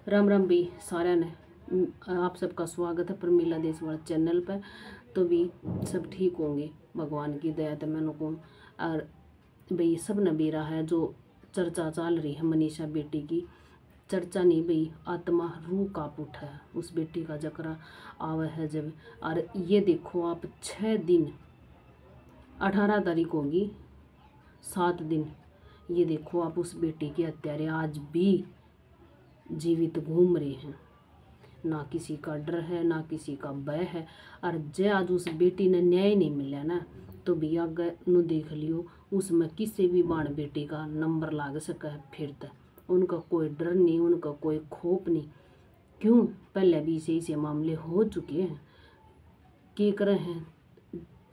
राम राम भी सारे ने। आप सबका स्वागत है प्रमीला देशवाल चैनल पर। तो भी सब ठीक होंगे भगवान की दया तो मैंने को। और भाई सब न बेरा है जो चर्चा चल रही है मनीषा बेटी की। चर्चा नहीं भाई, आत्मा रूह कांप उठा है उस बेटी का जकरा आवा है जब। और ये देखो आप 6 दिन 18 तारीख होगी 7 दिन, ये देखो आप उस बेटी के हत्यारे आज भी जीवित घूम रहे हैं। ना किसी का डर है ना किसी का भय है। और जे आज उस बेटी ने न्याय नहीं मिला ना तो भी आगे नु देख लियो उसमें किसी भी बाण बेटी का नंबर लाग सका है। फिर तक उनका कोई डर नहीं, उनका कोई खौफ नहीं। क्यों? पहले भी ऐसे मामले हो चुके हैं। क्या कर रहे हैं,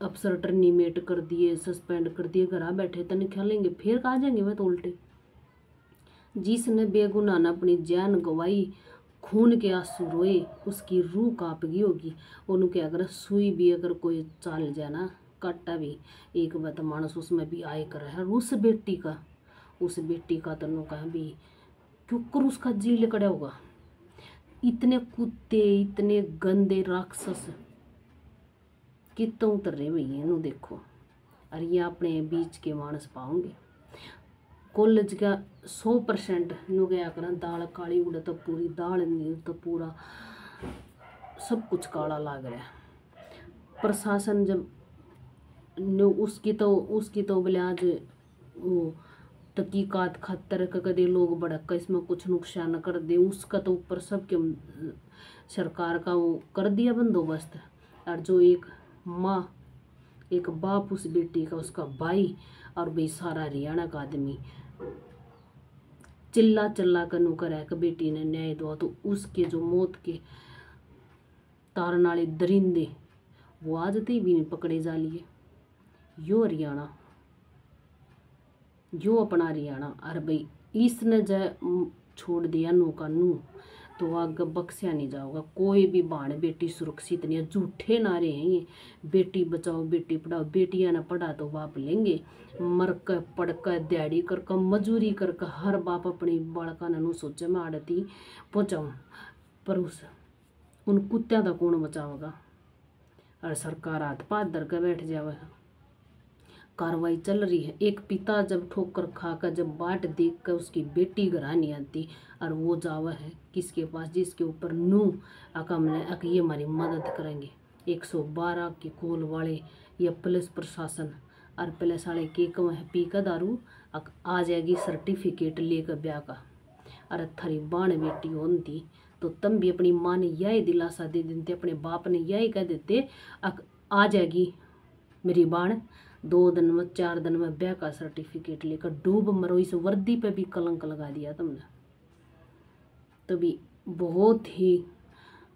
अफसर टर्मिनेट कर दिए, सस्पेंड कर दिए, घर बैठे तनख्वाह लेंगे, फिर कहाँ जाएंगे वह तो उल्टे। जिसने बेगुनाह ने अपनी जान गवाई, खून के आंसू रोए, उसकी रूह कांप गई होगी। उनके अगर सुई भी अगर कोई चाल जाए ना, काटा भी एक बात मानस उसमें भी आए कर है। उस बेटी का तनु कहा भी क्यों कर उसका जी लिकड़ा होगा। इतने कुत्ते इतने गंदे राक्षस कितों उतर रहे भैया नु देखो। और ये अपने बीच के मानस पाओगे। कॉलेज का 100% नु गया करा दाल काली उड़ तो पूरी दाल नहीं तो पूरा सब कुछ काला लाग रहा है। प्रशासन जब उसकी तो बोले आज वो तहकीकात खातर कदे लोग भड़क इसमें कुछ नुकसान कर दे, उसका तो ऊपर सबके सरकार का वो कर दिया बंदोबस्त। और जो एक माँ एक बाप उस बेटी का, उसका भाई और भाई सारा हरियाणा का आदमी चिल्ला चिल्ला कर नु करे कि बेटी ने न्याय दो। तो उसके जो मौत के तारन वाले दरिंदे वो आज तक भी नहीं पकड़े जा लिए। यो हरियाणा, यो अपना हरियाणा। और भाई इसने जो छोड़ दिया नु का नु तो आगे बख्शा नहीं जाओगा। कोई भी बाण बेटी सुरक्षित नहीं है। झूठे नारे हैं ये, बेटी बचाओ बेटी पढ़ाओ। बेटियां ना पढ़ा तो बाप लेंगे, मर कर पढ़ कर दिहाड़ी कर कर मजूरी कर कर हर बाप अपनी बालका ने सोचे मैं आड़ती पहुँचाऊँ। पर उन कुत्त्या का कौन बचाओगा। और सरकार हाथ पाथ धर कर बैठ जावे। कार्रवाई चल रही है। एक पिता जब ठोकर खाकर जब बाट देख कर उसकी बेटी घर नहीं आती और वो जावा है किसके पास, जिसके ऊपर नू अकम ने ये हमारी मदद करेंगे। 112 के कॉल वाले या पुलिस प्रशासन और पुलिस वाले के कम है पी का दारू आ जाएगी सर्टिफिकेट लेकर ब्याह का। अरे थारी बाण बेटी होती तो तुम भी अपनी माँ ने यही दिलासा दे देते, अपने बाप ने यही कह देते आ जाएगी मेरी बाण 2 दिन में 4 दिन में ब्याह का सर्टिफिकेट लेकर डूब मरो। इस वर्दी पे भी कलंक लगा दिया तुमने। तो भी बहुत ही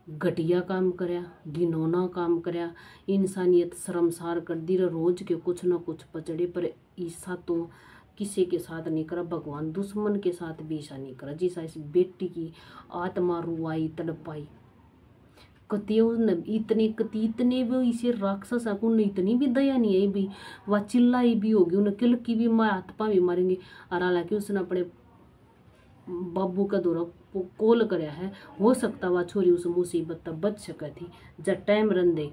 घटिया काम करया, घिनौना काम करया, इंसानियत शर्मसार कर दी। रोज के कुछ ना कुछ पचड़े पर ईसा तो किसी के साथ नहीं करा, भगवान दुश्मन के साथ भी ऐसा नहीं करा जिसा इस बेटी की आत्मा रुआई तड़पाई। इतने वो इसे राक्षस को इतनी भी दया नहीं है भी वह चिल्लाई भी होगी, उन्हें किल की भी मार हाथ पा भी मारेंगे। और हालांकि उसने अपने बाबू का दौरा कॉल कराया है, हो सकता वह छोरी उस मुसीबत तक बच सके थी। जब टाइम रन दे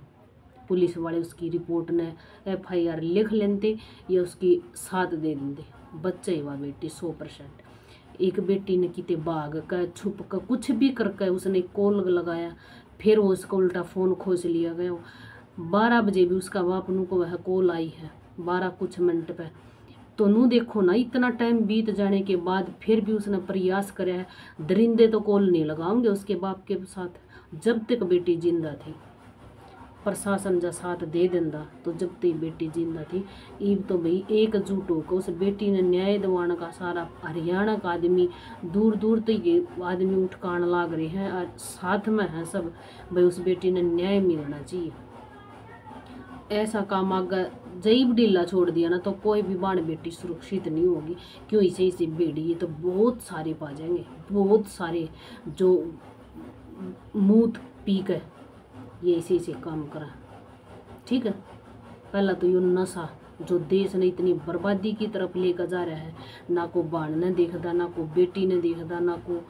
पुलिस वाले उसकी रिपोर्ट ने FIR लिख लेते या उसकी साथ दे देंगे, बच्चे ही वह बेटी 100%। एक बेटी ने किते भाग कर छुप कर कुछ भी करके उसने कॉल लगाया, फिर वो उसका उल्टा फ़ोन खोज लिया गया। 12 बजे भी उसका बाप नू को वह कॉल आई है 12 कुछ मिनट पे। तो नू देखो ना इतना टाइम बीत जाने के बाद फिर भी उसने प्रयास कराया है। दरिंदे तो कॉल नहीं लगाओगे उसके बाप के साथ जब तक बेटी जिंदा थी। प्रशासन जा साथ दे देंदा तो जब तक बेटी जिंदा थी। इब तो भाई एकजुट होकर उस बेटी ने न्याय दिवाने का सारा हरियाणा का आदमी दूर दूर तक ये आदमी उठकान लाग रहे हैं और साथ में हैं सब भाई उस बेटी ने न्याय मिलना चाहिए। ऐसा काम आगे जईब ढीला छोड़ दिया ना तो कोई भी बाण बेटी सुरक्षित नहीं होगी। क्यों इसे बेड़ी तो बहुत सारे पा जाएंगे, बहुत सारे जो मूत पी कर ये ऐसे काम करा। ठीक है, पहला तो यो नशा जो देश ने इतनी बर्बादी की तरफ लेकर जा रहा है, ना को बाण ने देखता, ना को बेटी ने देखता, ना को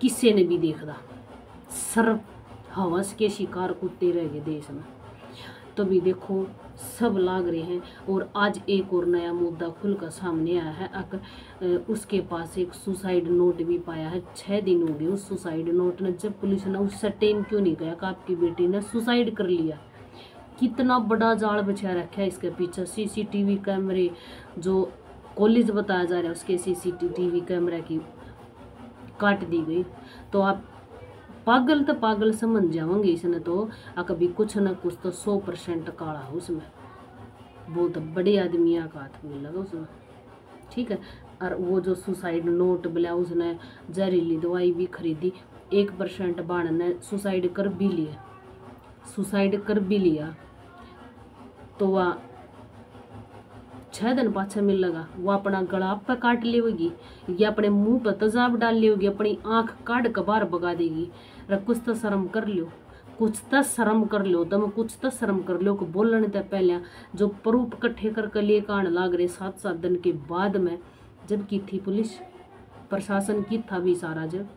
किसी ने भी देखदा। सर्व हवस के शिकार कुत्ते रह गए देश में। तो भी देखो सब लाग रहे हैं। और आज एक और नया मुद्दा खुलकर सामने आया है। उसके पास एक सुसाइड नोट भी पाया है। 6 दिन हो गए उस सुसाइड नोट ने। जब पुलिस ने उससे टेम क्यों नहीं गया कि आपकी बेटी ने सुसाइड कर लिया। कितना बड़ा जाल बिछा रखा है इसके पीछे। सीसीटीवी कैमरे जो कॉलेज बताया जा रहा है उसके सीसीटीवी कैमरा की काट दी गई। तो आप पागल तो पागल समझ जाओगे इसने तो। कभी कुछ न कुछ तो 100% काला है उसमें। बहुत बड़े आदमिया का हाथ मिलेगा उसमें। ठीक है। और वो जो सुसाइड नोट बोला उसने जहरीली दवाई भी खरीदी। 1% बाण ने सुसाइड कर भी लिया। सुसाइड कर भी लिया तो वह 6 दिन पाछे मिल लगा। वो अपना गला पे काट ले होगी या अपने मुंह पर तेजाब डाल ली होगी। अपनी आंख काट के बाहर भगा देगी। कुछ तो शर्म कर लो, कुछ तो शर्म कर लो। तुम कुछ तो शर्म कर लो कि बोलने से पहले जो प्रूफ इकट्ठे करके लिए कान लाग रहे 7-7 दिन के बाद में। जब की थी पुलिस प्रशासन की था भी सारा जब।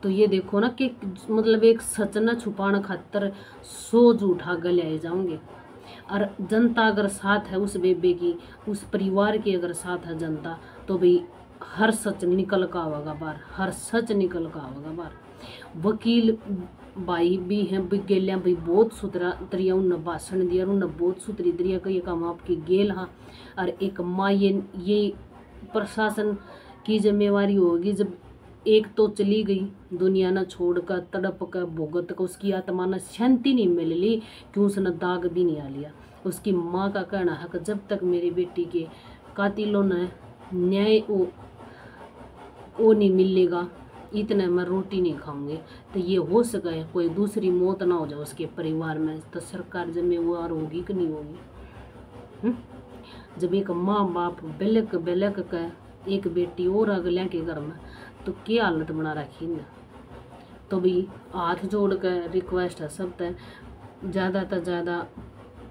तो ये देखो ना कि मतलब एक सच न छुपाने खातर 100 झूठा गले जाओगे। और जनता अगर साथ है उस बेबे की, उस परिवार की अगर साथ है जनता, तो भाई हर सच निकल का आवेगा बाहर। हर सच निकल का आवेगा बाहर। वकील भाई भी हैं गेलिया भाई बहुत सुथरा तरिया उन्हें भाषण दिया। उन्हें बहुत सुथरी तरिया का ये काम आपकी गेल हाँ। और एक माँ ये प्रशासन की जिम्मेवारी होगी। जब एक तो चली गई दुनिया न छोड़कर तड़प कर भुगत कर, उसकी आत्मा न शांति नहीं मिल ली कि उसने दाग भी नहीं आ लिया। उसकी माँ का कहना है कि जब तक मेरी बेटी के कातिलों ने न्याय वो नहीं मिलेगा इतने मैं रोटी नहीं खाऊंगे। तो ये हो सके कोई दूसरी मौत ना हो जाए उसके परिवार में, तो सरकार जिम्मेवार होगी कि नहीं होगी। जब एक माँ बाप बेलक बेलक का एक बेटी और अगले के घर में, तो क्या हालत बना रखी है। तो भी हाथ जोड़ कर रिक्वेस्ट है सब तक ज़्यादा से ज़्यादा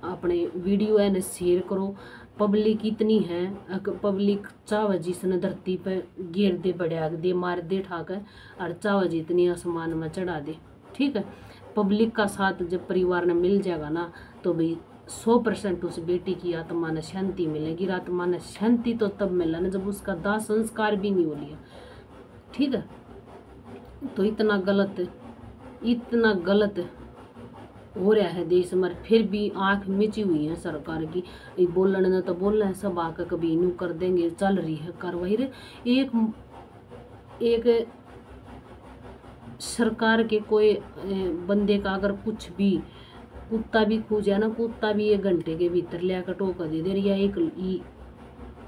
अपने वीडियो है न शेयर करो। पब्लिक इतनी है, पब्लिक चाव जिसने धरती पे गिर दे बढ़िया दे मार दे ठाकर और चाव जितनी आसमान में चढ़ा दे। ठीक है। पब्लिक का साथ जब परिवार ने मिल जाएगा ना, तो भाई 100% उस बेटी की आत्मा ने शांति मिलेगी। आत्मा ने शांति तो तब मिला ना जब उसका दाह संस्कार भी नहीं हो लिया। ठीक है। तो इतना गलत हो रहा है देश में। फिर भी आंख मिची हुई है सरकार की। बोलने ने तो बोल रहे हैं सब आकर कभी यूँ कर देंगे। चल रही है कार्रवाई रे। एक सरकार के कोई बंदे का अगर कुछ भी कुत्ता भी खो जाए ना, कुत्ता भी 1 घंटे के भीतर ले आकर टोका दे दे। या एक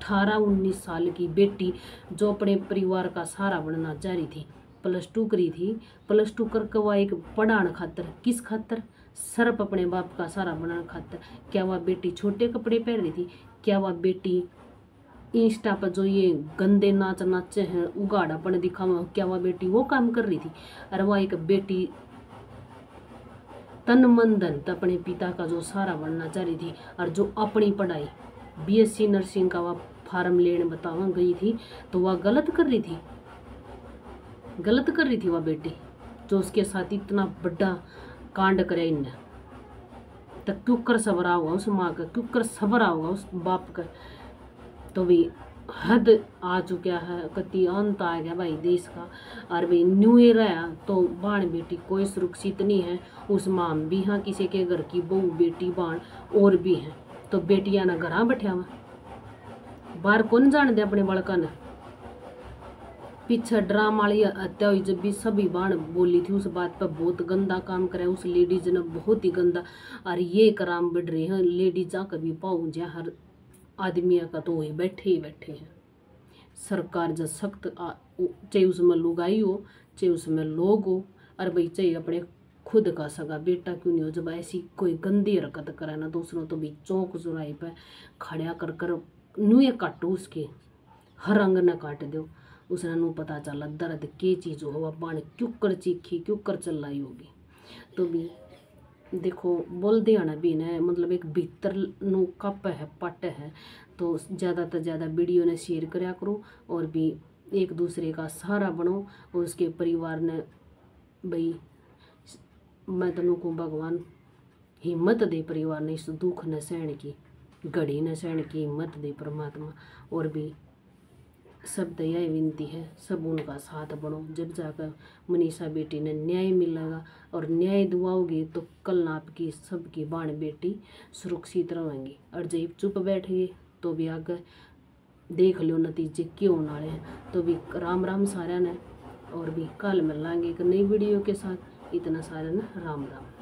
18-19 साल की बेटी जो अपने परिवार का सहारा बनना चाह रही थी, +2 करी थी। +2 करके वह एक पढ़ाने खातर, किस खातर, सिर्फ अपने बाप का सहारा बनाने खातर। क्या वह बेटी छोटे कपड़े पहन रही थी? क्या वह बेटी इंस्टा पर जो ये गंदे नाच नाचे हैं उगाड़ापन दिखावा, क्या वह बेटी वो काम कर रही थी? अरे वह एक बेटी तन मन धन अपने पिता का जो सहारा बनना चाह रही थी। और जो अपनी पढ़ाई BSc नर्सिंग का वह फार्म लेने बतावा गई थी, तो वह गलत कर रही थी वह बेटी जो उसके साथ इतना बड़ा कांड करे इनने। तो क्यों कर सबरा हुआ उस माँ का, क्यों कर सबरा हुआ उस बाप का। तो भी हद आ चुका है, कति अंत आ गया भाई देश का। और भाई न्यू ईयर आया तो बाण बेटी कोई सुरक्षित नहीं है। उस माँ भी हाँ किसी के घर की बहू बेटी बाण और भी हैं। तो बेटियां ना घर बैठा हुआ बाहर कौन जान दे अपने बड़का ने। पीछे ड्रामा वाली हत्या हुई जब भी सभी बाण बोली थी उस बात पर बहुत गंदा काम करे उस लेडीज ने, बहुत ही गंदा। और ये कराम बढ़ रहे हैं लेडीज कभी पाऊ जा हर आदमी का तो वही बैठे हैं। सरकार जब सख्त चाहे उसमें लुगाई हो चाहे उसमें लोग हो, और भाई चाहे अपने खुद का सगा बेटा क्यों नहीं हो, जब ऐसी कोई गंदी हरकत करे ना दूसरों तो भी चौक चौराहे पे खड़ा कर नुए काटो, उसके हर अंग न काट दो। उसने नू पता चला दर्द के चीज़ हो, बाण क्यों कर चीखी क्यों कर चिल्लाई होगी। तो भी देखो बोल दिया भी ने मतलब एक भीतर नू कप है पट है। तो ज़्यादा से ज़्यादा वीडियो ने शेयर करा करो और भी एक दूसरे का सहारा बनो और उसके परिवार ने भाई मैं तनों को भगवान हिम्मत दे, परिवार ने इस दुख न सहन की घड़ी न सहन की हिम्मत दे परमात्मा। और भी सब दया विनती है, सब उनका साथ बनो, जब जाकर मनीषा बेटी ने न्याय मिलेगा और न्याय दुआओगे तो कल आपकी सबकी बाण बेटी सुरक्षित रहेंगी। और जब चुप बैठ गए तो भी आगे देख लो नतीजे क्यों होने वाले हैं। तो भी राम राम सारे ने, और भी कल मिलेंगे एक नई वीडियो के साथ। इतना सारे ने राम राम।